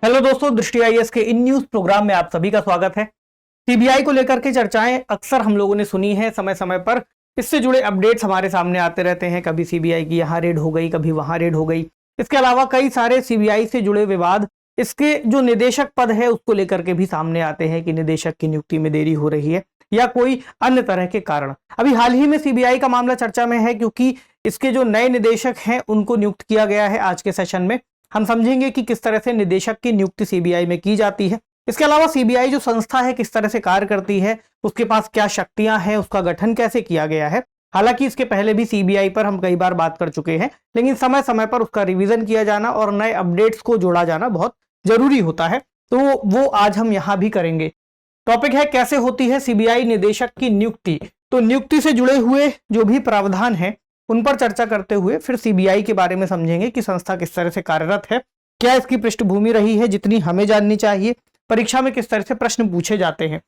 Hello दोस्तों, दृष्टि IAS के इन न्यूज प्रोग्राम में आप सभी का स्वागत है। सीबीआई को लेकर के चर्चाएं अक्सर हम लोगों ने सुनी है, समय समय पर इससे जुड़े अपडेट्स हमारे सामने आते रहते हैं। कभी सीबीआई की यहाँ रेड हो गई, कभी वहां रेड हो गई। इसके अलावा कई सारे सीबीआई से जुड़े विवाद, इसके जो निदेशक पद है उसको लेकर के भी सामने आते हैं कि निदेशक की नियुक्ति में देरी हो रही है या कोई अन्य तरह के कारण। अभी हाल ही में सीबीआई का मामला चर्चा में है क्योंकि इसके जो नए निदेशक हैं उनको नियुक्त किया गया है। आज के सेशन में हम समझेंगे कि किस तरह से निदेशक की नियुक्ति सीबीआई में की जाती है। इसके अलावा सीबीआई जो संस्था है किस तरह से कार्य करती है, उसके पास क्या शक्तियां हैं, उसका गठन कैसे किया गया है। हालांकि इसके पहले भी सीबीआई पर हम कई बार बात कर चुके हैं, लेकिन समय समय पर उसका रिवीजन किया जाना और नए अपडेट्स को जोड़ा जाना बहुत जरूरी होता है, तो वो आज हम यहां भी करेंगे। टॉपिक है कैसे होती है सीबीआई निदेशक की नियुक्ति। तो नियुक्ति से जुड़े हुए जो भी प्रावधान है उन पर चर्चा करते हुए फिर सीबीआई के बारे में समझेंगे कि संस्था किस तरह से कार्यरत है, क्या इसकी पृष्ठभूमि रही है जितनी हमें जाननी चाहिए, परीक्षा में किस तरह से प्रश्न पूछे जाते हैं।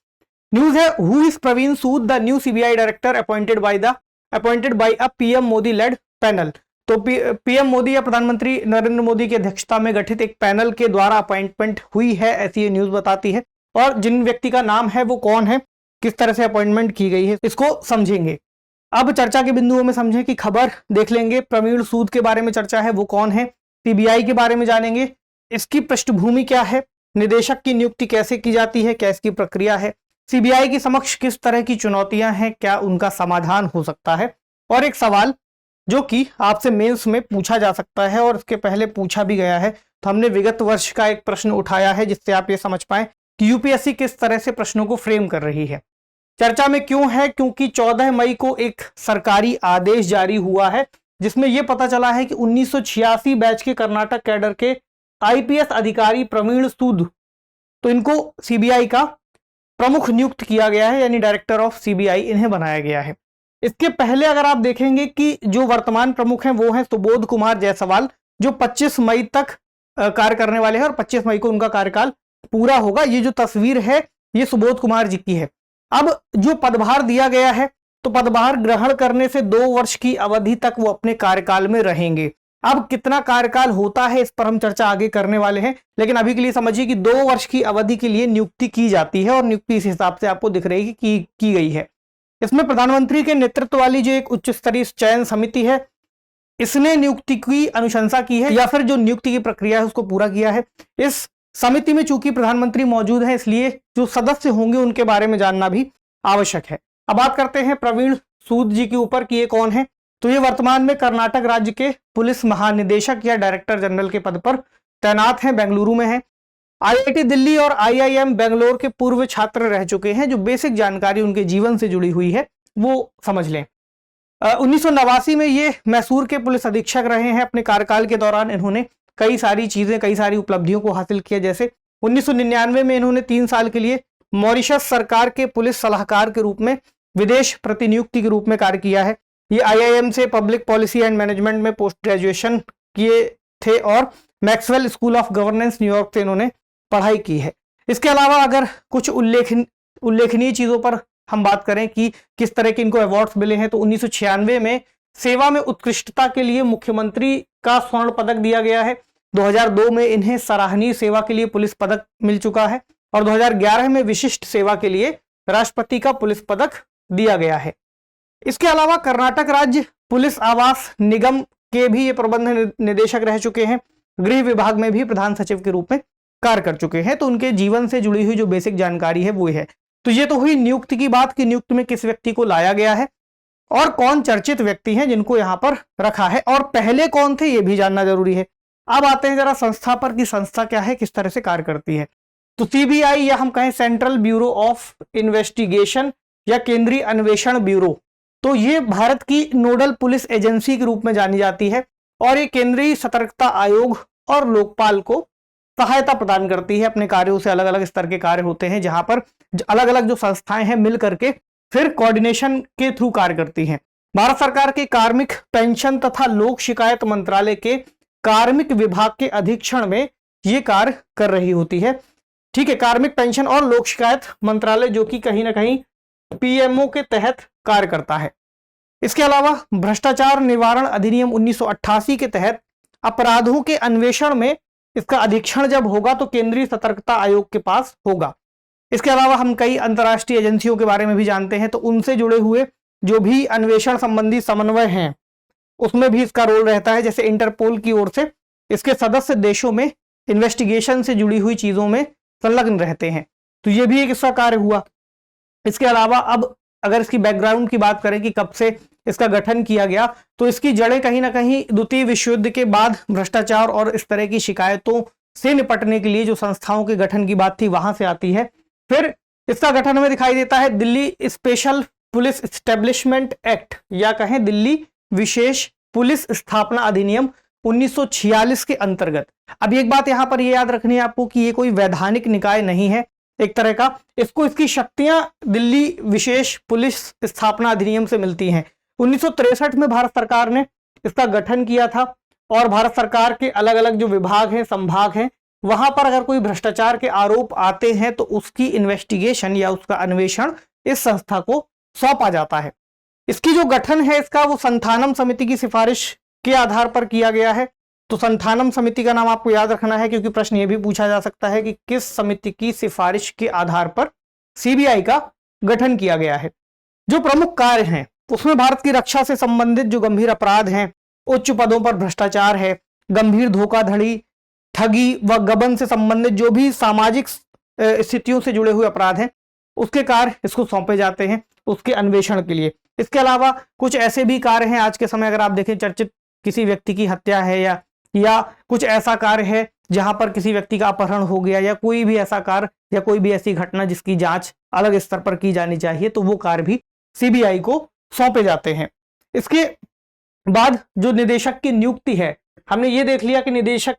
न्यूज है, who is Praveen Sood the new CBI director appointed by a PM Modi led panel. तो पीएम मोदी या प्रधानमंत्री नरेंद्र मोदी की अध्यक्षता में गठित एक पैनल के द्वारा अपॉइंटमेंट हुई है, ऐसी ये न्यूज बताती है। और जिन व्यक्ति का नाम है वो कौन है, किस तरह से अपॉइंटमेंट की गई है, इसको समझेंगे। अब चर्चा के बिंदुओं में समझें कि खबर देख लेंगे, प्रवीण सूद के बारे में चर्चा है, वो कौन है, सीबीआई के बारे में जानेंगे, इसकी पृष्ठभूमि क्या है, निदेशक की नियुक्ति कैसे की जाती है, क्या इसकी प्रक्रिया है, सीबीआई के समक्ष किस तरह की चुनौतियां हैं, क्या उनका समाधान हो सकता है। और एक सवाल जो कि आपसे मेंस में पूछा जा सकता है और इसके पहले पूछा भी गया है, तो हमने विगत वर्ष का एक प्रश्न उठाया है जिससे आप ये समझ पाए कि यूपीएससी किस तरह से प्रश्नों को फ्रेम कर रही है। चर्चा में क्यों है, क्योंकि 14 मई को एक सरकारी आदेश जारी हुआ है जिसमें यह पता चला है कि 1986 बैच के कर्नाटक कैडर के आईपीएस अधिकारी प्रवीण सूद, तो इनको सीबीआई का प्रमुख नियुक्त किया गया है, यानी डायरेक्टर ऑफ सीबीआई इन्हें बनाया गया है। इसके पहले अगर आप देखेंगे कि जो वर्तमान प्रमुख हैं वो हैं सुबोध कुमार जायसवाल, जो 25 मई तक कार्य करने वाले हैं और 25 मई को उनका कार्यकाल पूरा होगा। ये जो तस्वीर है ये सुबोध कुमार जी की है। अब जो पदभार दिया गया है, तो पदभार ग्रहण करने से 2 वर्ष की अवधि तक वो अपने कार्यकाल में रहेंगे। अब कितना कार्यकाल होता है इस पर हम चर्चा आगे करने वाले हैं, लेकिन अभी के लिए समझिए कि 2 वर्ष की अवधि के लिए नियुक्ति की जाती है और नियुक्ति इस हिसाब से आपको दिख रही है कि की गई है। इसमें प्रधानमंत्री के नेतृत्व वाली जो एक उच्च स्तरीय चयन समिति है, इसने नियुक्ति की अनुशंसा की है या फिर जो नियुक्ति की प्रक्रिया है उसको पूरा किया है। इस समिति में चूंकि प्रधानमंत्री मौजूद है, इसलिए जो सदस्य होंगे उनके बारे में जानना भी आवश्यक है। अब बात करते हैं प्रवीण सूद जी के ऊपर कि ये कौन है। तो ये वर्तमान में कर्नाटक राज्य के पुलिस महानिदेशक या डायरेक्टर जनरल के पद पर तैनात हैं, बेंगलुरु में है। आईआईटी दिल्ली और आईआईएम बेंगलोर के पूर्व छात्र रह चुके हैं। जो बेसिक जानकारी उनके जीवन से जुड़ी हुई है वो समझ लें। 1989 में ये मैसूर के पुलिस अधीक्षक रहे हैं। अपने कार्यकाल के दौरान इन्होंने कई सारी चीजें, कई सारी उपलब्धियों को हासिल किया। जैसे 1999 में इन्होंने 3 साल के लिए मॉरिशस सरकार के पुलिस सलाहकार के रूप में विदेश प्रतिनियुक्ति के रूप में कार्य किया है। ये आईआईएम से पब्लिक पॉलिसी एंड मैनेजमेंट में पोस्ट ग्रेजुएशन किए थे और Maxwell school of governance New York से इन्होंने पढ़ाई की है। इसके अलावा अगर कुछ उल्लेखनीय चीजों पर हम बात करें कि किस तरह के इनको अवार्ड्स मिले हैं, तो 1996 में सेवा में उत्कृष्टता के लिए मुख्यमंत्री का स्वर्ण पदक दिया गया है। 2002 में इन्हें सराहनीय सेवा के लिए पुलिस पदक मिल चुका है और 2011 में विशिष्ट सेवा के लिए राष्ट्रपति का पुलिस पदक दिया गया है। इसके अलावा कर्नाटक राज्य पुलिस आवास निगम के भी ये प्रबंध निदेशक रह चुके हैं। गृह विभाग में भी प्रधान सचिव के रूप में कार्य कर चुके हैं। तो उनके जीवन से जुड़ी हुई जो बेसिक जानकारी है वो है। तो ये तो हुई नियुक्ति की बात कि नियुक्त में किस व्यक्ति को लाया गया है और कौन चर्चित व्यक्ति हैं जिनको यहां पर रखा है, और पहले कौन थे ये भी जानना जरूरी है। अब आते हैं जरा संस्था पर कि संस्था क्या है, किस तरह से कार्य करती है। तो सीबीआई या हम कहें सेंट्रल ब्यूरो ऑफ इन्वेस्टिगेशन या केंद्रीय अन्वेषण ब्यूरो, तो ये भारत की नोडल पुलिस एजेंसी के रूप में जानी जाती है और ये केंद्रीय सतर्कता आयोग और लोकपाल को सहायता प्रदान करती है अपने कार्यों से। अलग अलग स्तर के कार्य होते हैं जहां पर अलग अलग जो संस्थाएं हैं मिल करके फिर कोऑर्डिनेशन के थ्रू कार्य करती हैं। भारत सरकार के कार्मिक पेंशन तथा लोक शिकायत मंत्रालय के कार्मिक विभाग के अधीक्षण में ये कार्य कर रही होती है। ठीक है, कार्मिक पेंशन और लोक शिकायत मंत्रालय जो कि कहीं ना कहीं पीएमओ के तहत कार्य करता है। इसके अलावा भ्रष्टाचार निवारण अधिनियम 1988 के तहत अपराधों के अन्वेषण में इसका अधीक्षण जब होगा तो केंद्रीय सतर्कता आयोग के पास होगा। इसके अलावा हम कई अंतर्राष्ट्रीय एजेंसियों के बारे में भी जानते हैं, तो उनसे जुड़े हुए जो भी अन्वेषण संबंधी समन्वय हैं उसमें भी इसका रोल रहता है। जैसे इंटरपोल की ओर से इसके सदस्य देशों में इन्वेस्टिगेशन से जुड़ी हुई चीजों में संलग्न रहते हैं, तो ये भी एक इसका कार्य हुआ। इसके अलावा अब अगर इसकी बैकग्राउंड की बात करें कि कब से इसका गठन किया गया, तो इसकी जड़ें कहीं ना कहीं द्वितीय विश्व युद्ध के बाद भ्रष्टाचार और इस तरह की शिकायतों से निपटने के लिए जो संस्थाओं के गठन की बात थी वहां से आती है। फिर इसका गठन हमें दिखाई देता है Delhi special police establishment act, या कहें दिल्ली विशेष पुलिस स्थापना अधिनियम 1946 के अंतर्गत। अब एक बात यहां पर ये याद रखनी है आपको कि ये कोई वैधानिक निकाय नहीं है एक तरह का, इसको इसकी शक्तियां दिल्ली विशेष पुलिस स्थापना अधिनियम से मिलती हैं। 1963 में भारत सरकार ने इसका गठन किया था और भारत सरकार के अलग अलग जो विभाग हैं, संभाग हैं, वहां पर अगर कोई भ्रष्टाचार के आरोप आते हैं तो उसकी इन्वेस्टिगेशन या उसका अन्वेषण इस संस्था को सौंपा जाता है। इसकी जो गठन है इसका वो संथानम समिति की सिफारिश के आधार पर किया गया है। तो संथानम समिति का नाम आपको याद रखना है, क्योंकि प्रश्न ये भी पूछा जा सकता है कि किस समिति की सिफारिश के आधार पर सीबीआई का गठन किया गया है। जो प्रमुख कार्य हैं उसमें भारत की रक्षा से संबंधित जो गंभीर अपराध हैं, उच्च पदों पर भ्रष्टाचार है, गंभीर धोखाधड़ी, ठगी व गबन से संबंधित जो भी सामाजिक स्थितियों से जुड़े हुए अपराध हैं उसके कार्य इसको सौंपे जाते हैं उसके अन्वेषण के लिए। इसके अलावा कुछ ऐसे भी कार्य हैं आज के समय, अगर आप देखें चर्चित किसी व्यक्ति की हत्या है या कुछ ऐसा कार्य है जहां पर किसी व्यक्ति का अपहरण हो गया, या कोई भी ऐसा कार्य या कोई भी ऐसी घटना जिसकी जांच अलग स्तर पर की जानी चाहिए, तो वो कार्य भी सीबीआई को सौंपे जाते हैं। इसके बाद जो निदेशक की नियुक्ति है, हमने ये देख लिया कि निदेशक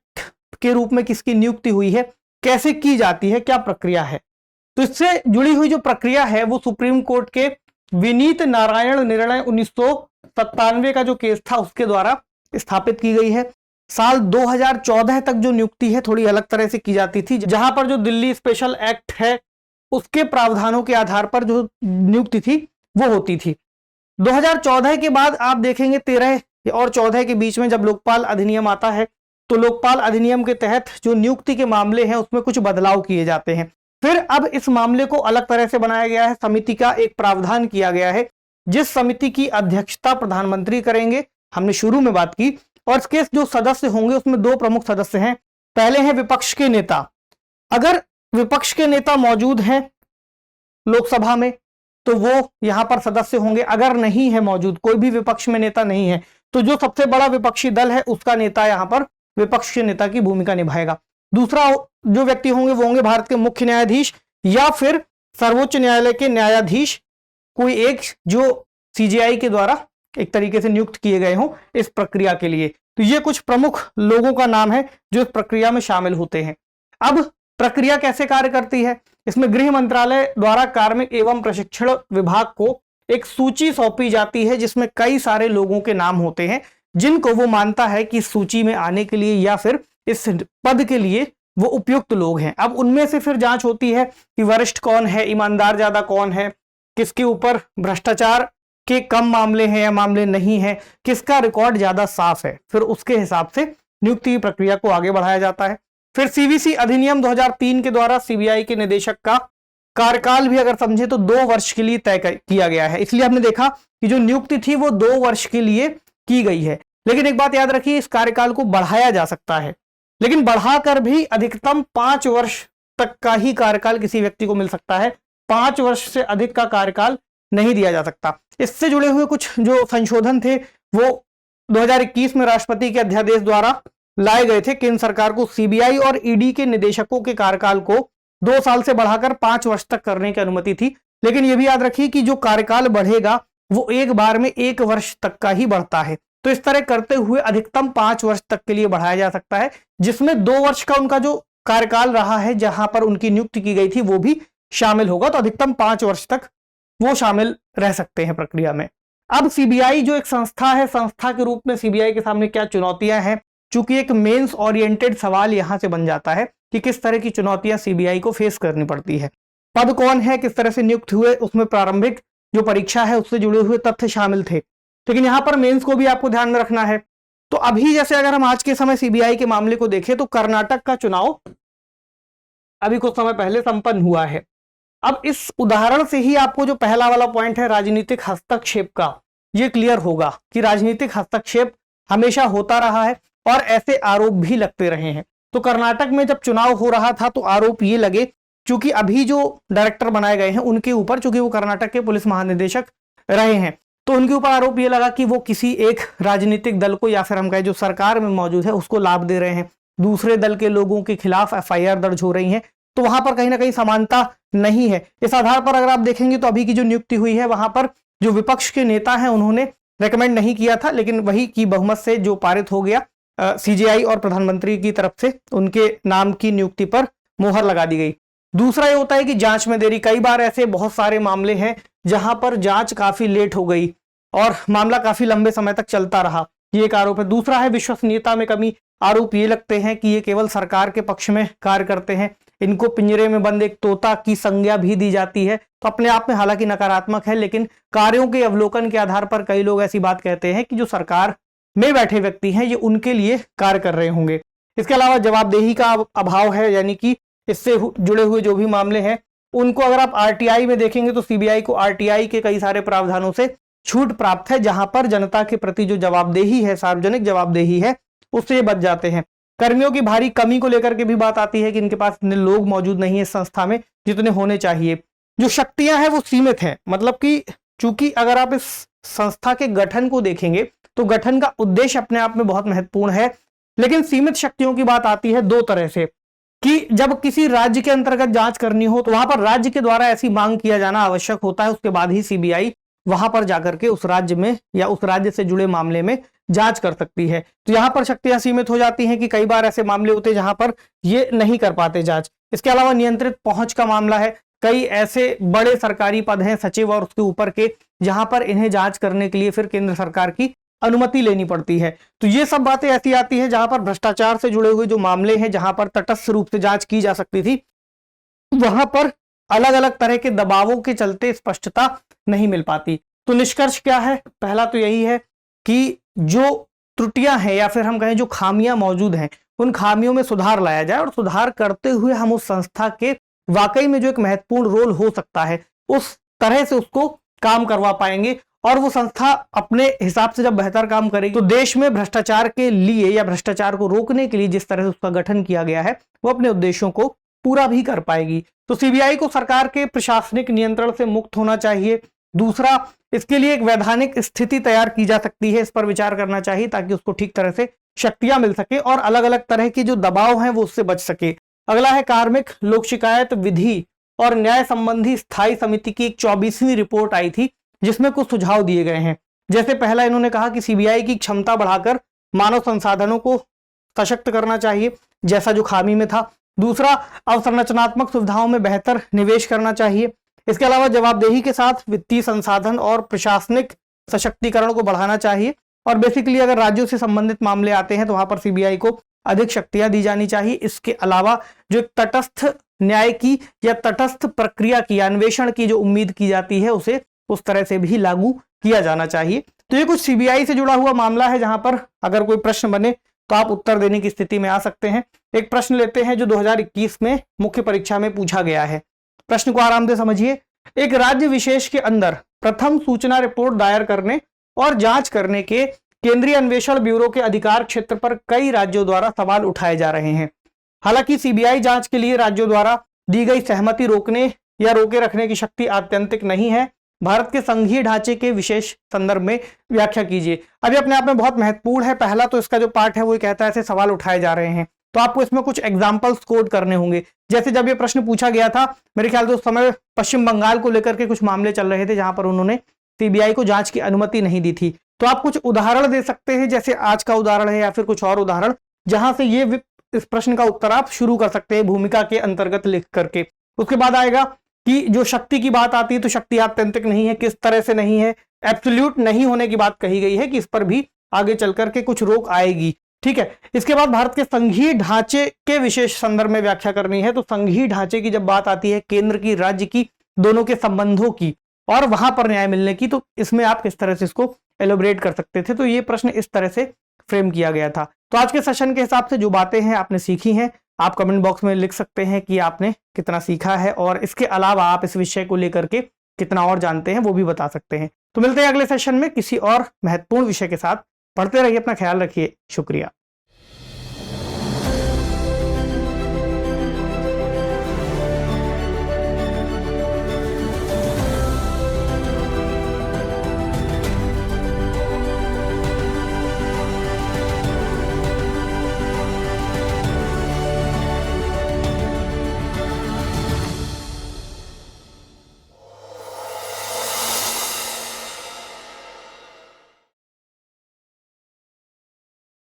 के रूप में किसकी नियुक्ति हुई है, कैसे की जाती है, क्या प्रक्रिया है। तो इससे जुड़ी हुई जो प्रक्रिया है वो सुप्रीम कोर्ट के विनीत नारायण निर्णय 1997 का जो केस था उसके द्वारा स्थापित की गई है। साल 2014 तक जो नियुक्ति है थोड़ी अलग तरह से की जाती थी, जहां पर जो दिल्ली स्पेशल एक्ट है उसके प्रावधानों के आधार पर जो नियुक्ति थी वो होती थी। 2014 के बाद आप देखेंगे 13 और 14 के बीच में जब लोकपाल अधिनियम आता है, तो लोकपाल अधिनियम के तहत जो नियुक्ति के मामले हैं उसमें कुछ बदलाव किए जाते हैं। फिर अब इस मामले को अलग तरह से बनाया गया है, समिति का एक प्रावधान किया गया है जिस समिति की अध्यक्षता प्रधानमंत्री करेंगे, हमने शुरू में बात की। और इसके जो सदस्य होंगे उसमें दो प्रमुख सदस्य हैं। पहले हैं विपक्ष के नेता, अगर विपक्ष के नेता मौजूद हैं लोकसभा में तो वो यहां पर सदस्य होंगे। अगर नहीं है मौजूद, कोई भी विपक्ष में नेता नहीं है, तो जो सबसे बड़ा विपक्षी दल है उसका नेता यहां पर विपक्ष के नेता की भूमिका निभाएगा। दूसरा जो व्यक्ति होंगे वो होंगे भारत के मुख्य न्यायाधीश या फिर सर्वोच्च न्यायालय के न्यायाधीश, कोई एक जो सीजेआई के द्वारा एक तरीके से नियुक्त किए गए हों इस प्रक्रिया के लिए। तो ये कुछ प्रमुख लोगों का नाम है जो इस प्रक्रिया में शामिल होते हैं। अब प्रक्रिया कैसे कार्य करती है, इसमें गृह मंत्रालय द्वारा कार्मिक एवं प्रशिक्षण विभाग को एक सूची सौंपी जाती है जिसमें कई सारे लोगों के नाम होते हैं जिनको वो मानता है कि सूची में आने के लिए या फिर इस पद के लिए वो उपयुक्त लोग हैं। अब उनमें से फिर जांच होती है कि वरिष्ठ कौन है, ईमानदार ज्यादा कौन है, किसके ऊपर भ्रष्टाचार के कम मामले हैं या मामले नहीं है, किसका रिकॉर्ड ज्यादा साफ है। फिर उसके हिसाब से नियुक्ति की प्रक्रिया को आगे बढ़ाया जाता है। फिर सीवीसी अधिनियम 2003 के द्वारा सीबीआई के निदेशक का कार्यकाल भी अगर समझे तो 2 वर्ष के लिए तय किया गया है। इसलिए हमने देखा कि जो नियुक्ति थी वो 2 वर्ष के लिए की गई है। लेकिन एक बात याद रखिए, इस कार्यकाल को बढ़ाया जा सकता है, लेकिन बढ़ाकर भी अधिकतम 5 वर्ष तक का ही कार्यकाल किसी व्यक्ति को मिल सकता है। 5 वर्ष से अधिक का कार्यकाल नहीं दिया जा सकता। इससे जुड़े हुए कुछ जो संशोधन थे वो 2021 में राष्ट्रपति के अध्यादेश द्वारा लाए गए थे। केंद्र सरकार को सीबीआई और ईडी के निदेशकों के कार्यकाल को 2 साल से बढ़ाकर 5 वर्ष तक करने की अनुमति थी। लेकिन यह भी याद रखिए कि जो कार्यकाल बढ़ेगा वो एक बार में 1 वर्ष तक का ही बढ़ता है। तो इस तरह करते हुए अधिकतम 5 वर्ष तक के लिए बढ़ाया जा सकता है, जिसमें 2 वर्ष का उनका जो कार्यकाल रहा है जहां पर उनकी नियुक्ति की गई थी वो भी शामिल होगा। तो अधिकतम 5 वर्ष तक वो शामिल रह सकते हैं प्रक्रिया में। अब सीबीआई जो एक संस्था है, संस्था के रूप में सीबीआई के सामने क्या चुनौतियां हैं, चूंकि एक मेंस ओरिएंटेड सवाल यहां से बन जाता है कि किस तरह की चुनौतियां सीबीआई को फेस करनी पड़ती है। पद कौन है, किस तरह से नियुक्त हुए, उसमें प्रारंभिक जो परीक्षा है उससे जुड़े हुए तथ्य शामिल थे। लेकिन यहां पर मेंस को भी आपको ध्यान में रखना है तो अभी जैसे अगर हम आज के समय सीबीआई के मामले को देखें तो कर्नाटक का चुनाव अभी कुछ समय पहले संपन्न हुआ है। अब इस उदाहरण से ही आपको जो पहला वाला पॉइंट है राजनीतिक हस्तक्षेप का, यह क्लियर होगा कि राजनीतिक हस्तक्षेप हमेशा होता रहा है और ऐसे आरोप भी लगते रहे हैं। तो कर्नाटक में जब चुनाव हो रहा था तो आरोप ये लगे, क्योंकि अभी जो डायरेक्टर बनाए गए हैं उनके ऊपर, चूंकि वो कर्नाटक के पुलिस महानिदेशक रहे हैं, तो उनके ऊपर आरोप ये लगा कि वो किसी एक राजनीतिक दल को या फिर हम कहें जो सरकार में मौजूद है उसको लाभ दे रहे हैं, दूसरे दल के लोगों के खिलाफ एफआईआर दर्ज हो रही है। तो वहां पर कहीं ना कहीं समानता नहीं है। इस आधार पर अगर आप देखेंगे तो अभी की जो नियुक्ति हुई है वहां पर जो विपक्ष के नेता हैं उन्होंने रेकमेंड नहीं किया था, लेकिन वही की बहुमत से जो पारित हो गया, सीजेआई और प्रधानमंत्री की तरफ से उनके नाम की नियुक्ति पर मोहर लगा दी गई। दूसरा ये होता है कि जांच में देरी। कई बार ऐसे बहुत सारे मामले हैं जहां पर जांच काफी लेट हो गई और मामला काफी लंबे समय तक चलता रहा, ये एक आरोप है। दूसरा है विश्वसनीयता में कमी। आरोप ये लगते हैं कि ये केवल सरकार के पक्ष में कार्य करते हैं, इनको पिंजरे में बंद एक तोता की संज्ञा भी दी जाती है। तो अपने आप में हालांकि नकारात्मक है, लेकिन कार्यों के अवलोकन के आधार पर कई लोग ऐसी बात कहते हैं कि जो सरकार में बैठे व्यक्ति हैं ये उनके लिए कार्य कर रहे होंगे। इसके अलावा जवाबदेही का अभाव है, यानी कि इससे जुड़े हुए जो भी मामले हैं उनको अगर आप आरटीआई में देखेंगे तो सीबीआई को आरटीआई के कई सारे प्रावधानों से छूट प्राप्त है, जहां पर जनता के प्रति जो जवाबदेही है, सार्वजनिक जवाबदेही है, उससे ये बच जाते हैं। कर्मियों की भारी कमी को लेकर के भी बात आती है कि इनके पास इतने लोग मौजूद नहीं है इस संस्था में जितने होने चाहिए। जो शक्तियां हैं वो सीमित हैं, मतलब कि चूंकि अगर आप इस संस्था के गठन को देखेंगे तो गठन का उद्देश्य अपने आप में बहुत महत्वपूर्ण है, लेकिन सीमित शक्तियों की बात आती है दो तरह से कि जब किसी राज्य के अंतर्गत जांच करनी हो तो वहां पर राज्य के द्वारा ऐसी मांग किया जाना आवश्यक होता है, उसके बाद ही सीबीआई वहां पर जाकर के उस राज्य में या उस राज्य से जुड़े मामले में जांच कर सकती है। तो यहां पर शक्तियां सीमित हो जाती हैं कि कई बार ऐसे मामले होते हैं जहां पर ये नहीं कर पाते जांच। इसके अलावा नियंत्रित पहुंच का मामला है। कई ऐसे बड़े सरकारी पद हैं, सचिव और उसके ऊपर के, जहां पर इन्हें जांच करने के लिए फिर केंद्र सरकार की अनुमति लेनी पड़ती है। तो ये सब बातें ऐसी आती है जहां पर भ्रष्टाचार से जुड़े हुए जो मामले हैं, जहां पर तटस्थ रूप से जांच की जा सकती थी, वहां पर अलग अलग तरह के दबावों के चलते स्पष्टता नहीं मिल पाती। तो निष्कर्ष क्या है? पहला तो यही है कि जो त्रुटियां हैं या फिर हम कहें जो खामियां मौजूद हैं, उन खामियों में सुधार लाया जाए और सुधार करते हुए हम उस संस्था के वाकई में जो एक महत्वपूर्ण रोल हो सकता है उस तरह से उसको काम करवा पाएंगे, और वो संस्था अपने हिसाब से जब बेहतर काम करेगी तो देश में भ्रष्टाचार के लिए या भ्रष्टाचार को रोकने के लिए जिस तरह से उसका गठन किया गया है वो अपने उद्देश्यों को पूरा भी कर पाएगी। तो सीबीआई को सरकार के प्रशासनिक नियंत्रण से मुक्त होना चाहिए। दूसरा, इसके लिए एक वैधानिक स्थिति तैयार की जा सकती है, इस पर विचार करना चाहिए ताकि उसको ठीक तरह से शक्तियां मिल सके और अलग अलग तरह के जो दबाव हैं वो उससे बच सके। अगला है कार्मिक लोक शिकायत विधि और न्याय संबंधी स्थायी समिति की एक 24वीं रिपोर्ट आई थी जिसमें कुछ सुझाव दिए गए हैं। जैसे पहला, इन्होंने कहा कि सीबीआई की क्षमता बढ़ाकर मानव संसाधनों को सशक्त करना चाहिए, जैसा जो खामी में था। दूसरा, अवसंरचनात्मक सुविधाओं में बेहतर निवेश करना चाहिए। इसके अलावा जवाबदेही के साथ वित्तीय संसाधन और प्रशासनिक सशक्तिकरण को बढ़ाना चाहिए। और बेसिकली अगर राज्यों से संबंधित मामले आते हैं तो वहां पर सीबीआई को अधिक शक्तियां दी जानी चाहिए। इसके अलावा जो एक तटस्थ न्याय की या तटस्थ प्रक्रिया की, अन्वेषण की जो उम्मीद की जाती है उसे उस तरह से भी लागू किया जाना चाहिए। तो ये कुछ सीबीआई से जुड़ा हुआ मामला है जहां पर अगर कोई प्रश्न बने तो आप उत्तर देने की स्थिति में आ सकते हैं। एक प्रश्न लेते हैं जो 2021 में मुख्य परीक्षा में पूछा गया है। प्रश्न को आराम से समझिए। एक राज्य विशेष के अंदर प्रथम सूचना रिपोर्ट दायर करने और जांच करने के केंद्रीय अन्वेषण ब्यूरो के अधिकार क्षेत्र पर कई राज्यों द्वारा सवाल उठाए जा रहे हैं। हालांकि सीबीआई जांच के लिए राज्यों द्वारा दी गई सहमति रोकने या रोके रखने की शक्ति आत्यंतिक नहीं है। भारत के संघीय ढांचे के विशेष संदर्भ में व्याख्या कीजिए। अभी अपने आप में बहुत महत्वपूर्ण है। पहला तो इसका जो पार्ट है वो कहता है ऐसे सवाल उठाए जा रहे हैं, तो आपको इसमें कुछ एग्जाम्पल्स कोड करने होंगे। जैसे जब ये प्रश्न पूछा गया था, मेरे ख्याल से उस समय पश्चिम बंगाल को लेकर के कुछ मामले चल रहे थे जहां पर उन्होंने सीबीआई को जांच की अनुमति नहीं दी थी। तो आप कुछ उदाहरण दे सकते हैं, जैसे आज का उदाहरण है या फिर कुछ और उदाहरण, जहां से ये इस प्रश्न का उत्तर आप शुरू कर सकते हैं भूमिका के अंतर्गत लिख करके। उसके बाद आएगा कि जो शक्ति की बात आती है तो शक्ति आत्यंतिक नहीं है, किस तरह से नहीं है, एब्सोल्यूट नहीं होने की बात कही गई है कि इस पर भी आगे चल करके कुछ रोक आएगी। ठीक है। इसके बाद भारत के संघीय ढांचे के विशेष संदर्भ में व्याख्या करनी है। तो संघीय ढांचे की जब बात आती है केंद्र की, राज्य की, दोनों के संबंधों की और वहां पर न्याय मिलने की, तो इसमें आप किस तरह से इसको एलोबरेट कर सकते थे। तो ये प्रश्न इस तरह से फ्रेम किया गया था। तो आज के सेशन के हिसाब से जो बातें हैं आपने सीखी हैं, आप कमेंट बॉक्स में लिख सकते हैं कि आपने कितना सीखा है, और इसके अलावा आप इस विषय को लेकर के कितना और जानते हैं वो भी बता सकते हैं। तो मिलते हैं अगले सेशन में किसी और महत्वपूर्ण विषय के साथ। पढ़ते रहिए, अपना ख्याल रखिए, शुक्रिया।